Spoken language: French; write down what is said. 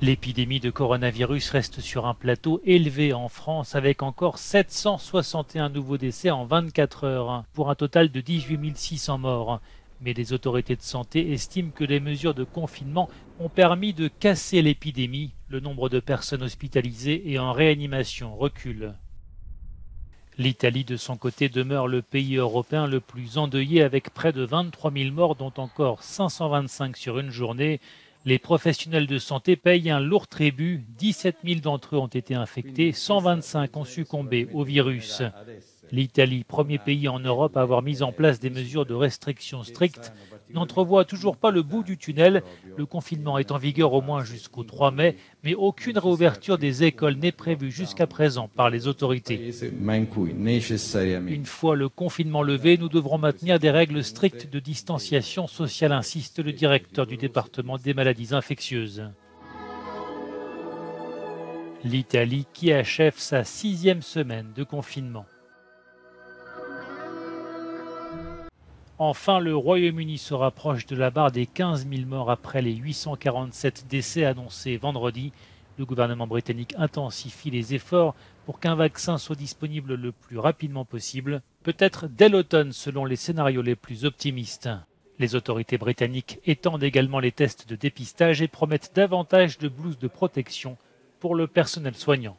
L'épidémie de coronavirus reste sur un plateau élevé en France avec encore 761 nouveaux décès en 24 heures, pour un total de 18 600 morts. Mais les autorités de santé estiment que les mesures de confinement ont permis de casser l'épidémie. Le nombre de personnes hospitalisées et en réanimation recule. L'Italie, de son côté, demeure le pays européen le plus endeuillé avec près de 23 000 morts, dont encore 525 sur une journée. Les professionnels de santé payent un lourd tribut. 17 000 d'entre eux ont été infectés, 125 ont succombé au virus. L'Italie, premier pays en Europe à avoir mis en place des mesures de restriction strictes, n'entrevoit toujours pas le bout du tunnel. Le confinement est en vigueur au moins jusqu'au 3 mai, mais aucune réouverture des écoles n'est prévue jusqu'à présent par les autorités. Une fois le confinement levé, nous devrons maintenir des règles strictes de distanciation sociale, insiste le directeur du département des maladies infectieuses. L'Italie qui achève sa 6e semaine de confinement. Enfin, le Royaume-Uni se rapproche de la barre des 15 000 morts après les 847 décès annoncés vendredi. Le gouvernement britannique intensifie les efforts pour qu'un vaccin soit disponible le plus rapidement possible, peut-être dès l'automne selon les scénarios les plus optimistes. Les autorités britanniques étendent également les tests de dépistage et promettent davantage de blouses de protection pour le personnel soignant.